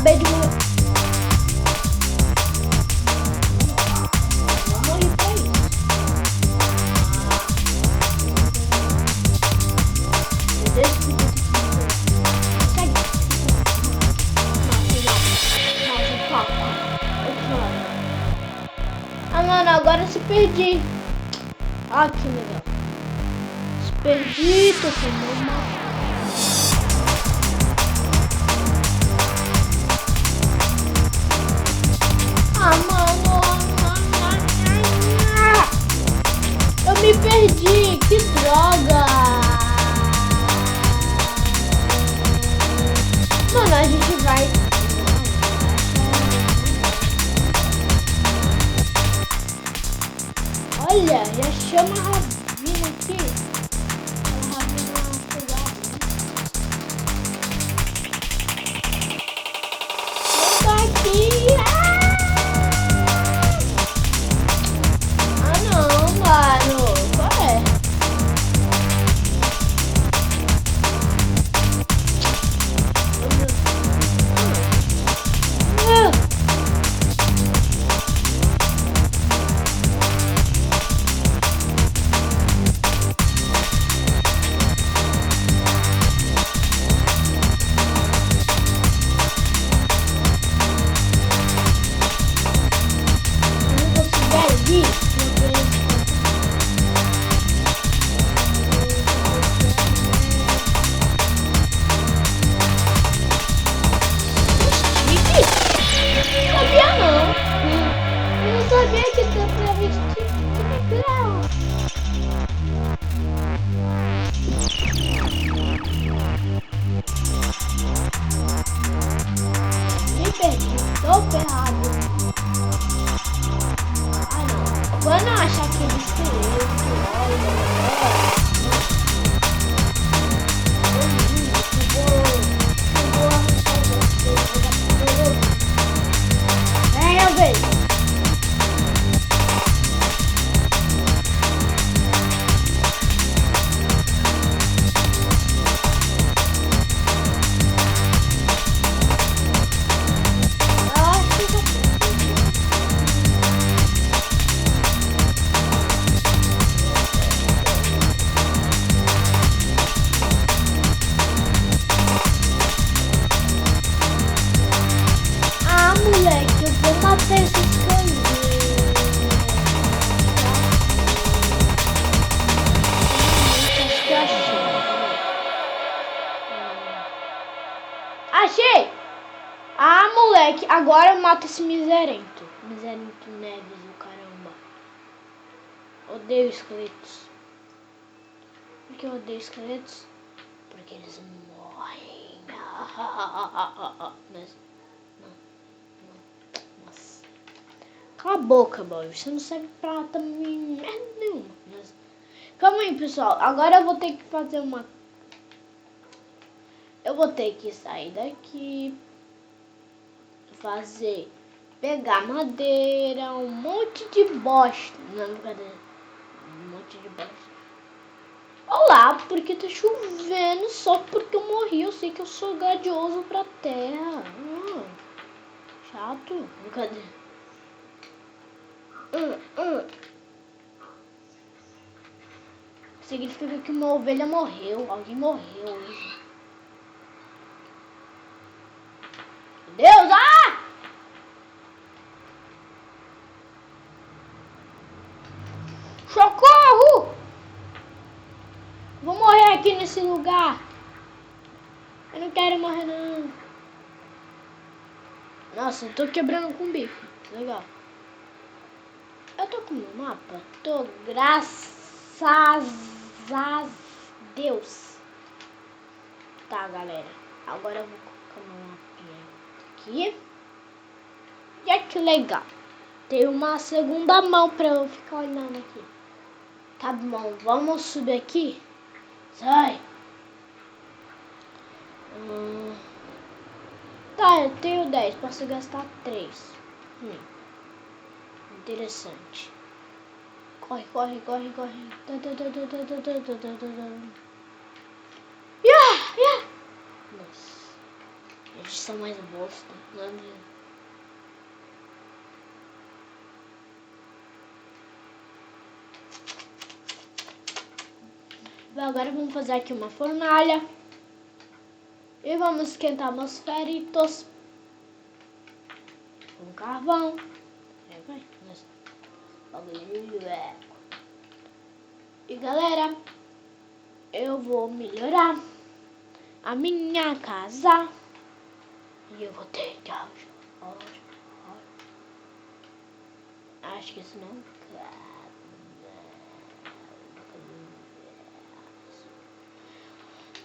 acabei de morrer. Eu morri pra isso. Ah, mano, agora se perdi. Ah, que legal. Se perdi, tô sem mal. Ah, mano. Eu me perdi. Que droga. Mano, a gente vai. Olha, já chama a Ravina aqui. A Ravina afogada. Eu tô aqui. Ah, não, mano. Qual é? Tô ferrado. Ah, não. Quando eu achar que ele é eu vejo. Moleque, eu vou matar esses caninhos. Acho que eu achei. Achei! Ah, moleque, agora eu mato esse miserento. Miserento Neves, o caramba. Odeio esqueletos. Por que eu odeio esqueletos? Porque eles morrem. Cala a boca, boy. Você não serve pra também merda nenhuma. Mas... Calma aí, pessoal. Agora eu vou ter que fazer uma... Eu vou ter que sair daqui. Fazer... Pegar madeira. Um monte de bosta. Não, brincadeira. Um monte de bosta. Olá, porque tá chovendo. Só porque eu morri. Eu sei que eu sou gadioso pra terra. Chato. Brincadeira. Significa que uma ovelha morreu. Alguém morreu hoje. Meu Deus! Ah! Socorro! Vou morrer aqui nesse lugar. Eu não quero morrer, não. Nossa, eu tô quebrando com bife. Legal. Eu tô com o mapa? Tô, graças a Deus. Tá, galera. Agora eu vou colocar meu mapinha aqui. E que legal. Tem uma segunda mão pra eu ficar olhando aqui. Tá bom, vamos subir aqui. Sai. Tá, eu tenho 10. Posso gastar 3. Interessante. Corre, corre, corre, corre. Nossa. Eles são mais bosta, não é mesmo? Agora vamos fazer aqui uma fornalha. E vamos esquentar meus feritos com carvão. Vai. E galera, eu vou melhorar a minha casa. E eu vou ter que... Acho que isso não...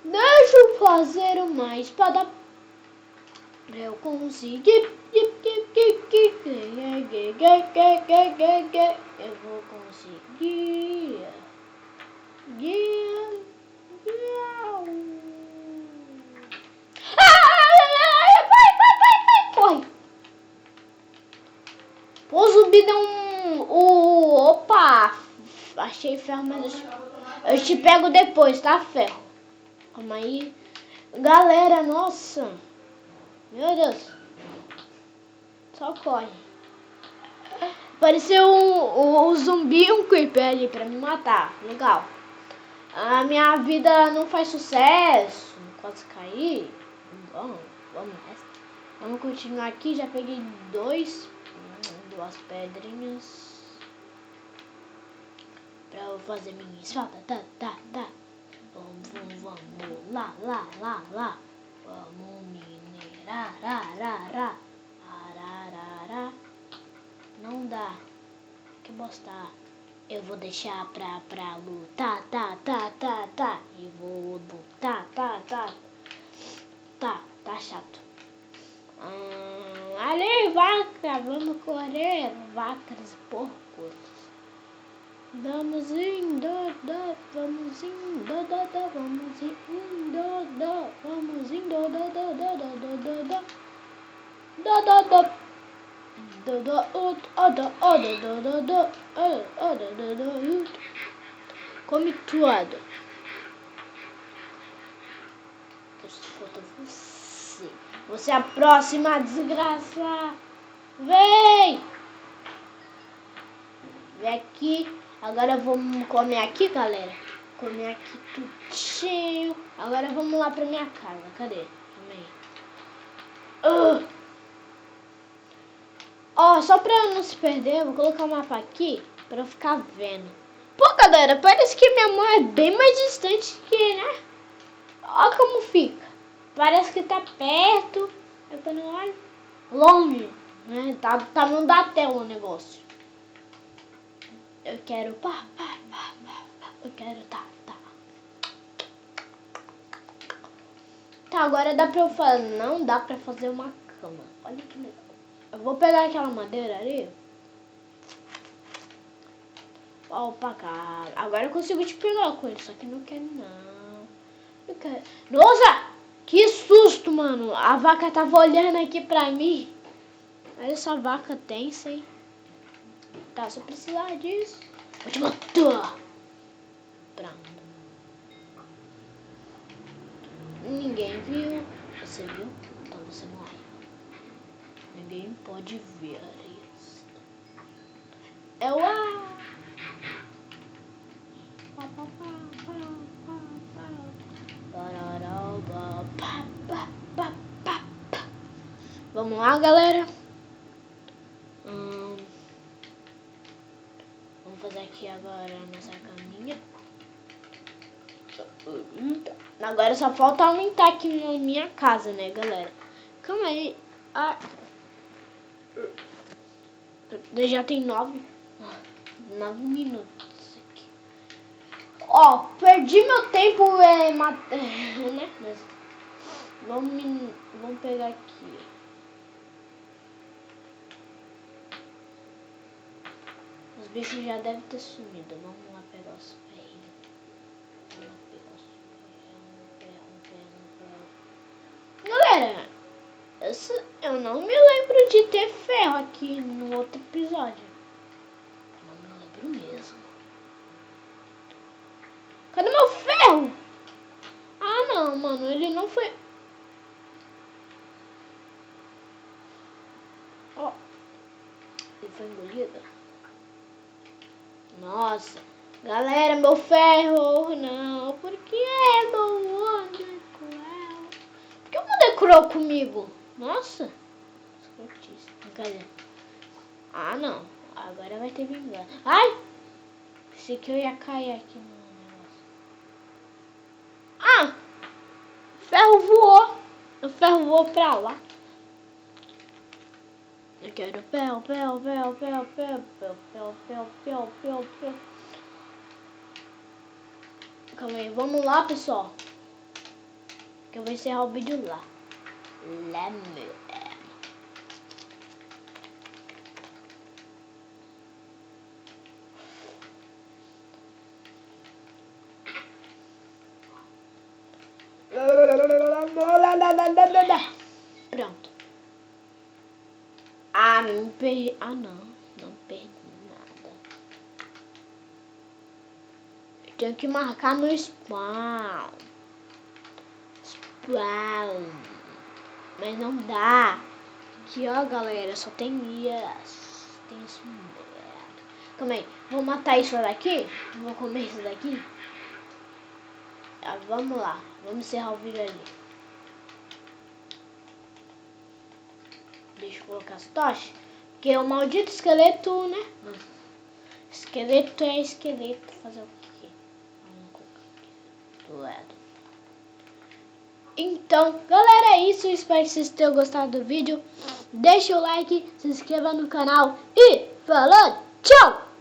Deixa eu fazer uma espada pra eu conseguir. Eu vou conseguir. Corre. O zumbi deu opa! Achei ferro, mas eu te pego depois, tá, ferro? Calma aí. Galera, nossa. Meu Deus. Só corre. Apareceu um zumbi e um creeper ali pra me matar. Legal. A minha vida não faz sucesso. Quase caí. Bom, vamos nessa. Vamos continuar aqui. Já peguei duas pedrinhas pra eu fazer minha espada. Tá. Vamos lá. Vamos minerar. Não dá. Que bosta. Eu vou deixar pra lutar. Tá. E vou lutar. Tá chato. Ali, vaca. Vamos correr. Vacas e porcos. Vamos indo. Come tudo. Falta você. Você é a próxima desgraça. Vem aqui. Agora vamos comer aqui, galera. Comer aqui tudinho. Agora vamos lá pra minha casa. Cadê? Ó, só pra não se perder, eu vou colocar o mapa aqui pra eu ficar vendo. Pô, galera, parece que minha mão é bem mais distante que, né? Ó como fica. Parece que tá perto. Eu tô no olho. Longe, né? Tá não dá até o negócio. Eu quero eu quero tá. Tá, agora dá pra eu fazer. Não dá pra fazer uma cama. Olha que legal. Eu vou pegar aquela madeira ali. Opa, cara. Agora eu consigo te pegar com ele. Só que não quero não. Eu quero. Nossa! Que susto, mano. A vaca tava olhando aqui pra mim. Olha essa vaca tensa, hein? Tá, se eu precisar disso. Vou te matar. Pronto. Ninguém viu. Você viu? Então você morre. Ninguém pode ver isso. Eu Vamos lá, galera. Vamos fazer aqui agora a nossa caminha. Agora só falta aumentar aqui na minha casa, né, galera? Calma aí. Já tem 9 minutos aqui. Ó, perdi meu tempo, né? Vamos pegar aqui. Os bichos já devem ter sumido. Vamos lá pegar os ferrinhos. Galera, eu não me lembro de ter ferro aqui no outro episódio. Não me lembro mesmo. Cadê meu ferro? Ah, não, mano. Ele não foi... foi engolida. Nossa. Galera, meu ferro. Não. Por que meu mundo é cruel? Por que o mundo é cruel comigo? Nossa. Cadê? Ah, não. Agora vai ter vingança. Ai! Pensei que eu ia cair aqui no negócio. Ah! O ferro voou. O ferro voou pra lá. Eu quero ferro. Calma aí, vamos lá, pessoal. Que eu vou encerrar o vídeo lá. Pronto. Ah, não perdi. Ah, não perdi nada. Eu tenho que marcar no spawn. Mas não dá. Aqui, ó, galera, só tem isso. Tem isso mesmo. Calma aí, vou matar isso daqui. Vou comer isso daqui. Ah, vamos lá, vamos encerrar o vídeo ali. Deixa eu colocar as tochas. Porque é o maldito esqueleto, né? Esqueleto é esqueleto. Fazer o quê? Vamos colocar aqui do lado. Então, galera, é isso. Espero que vocês tenham gostado do vídeo. Deixa o like, se inscreva no canal e falou, tchau!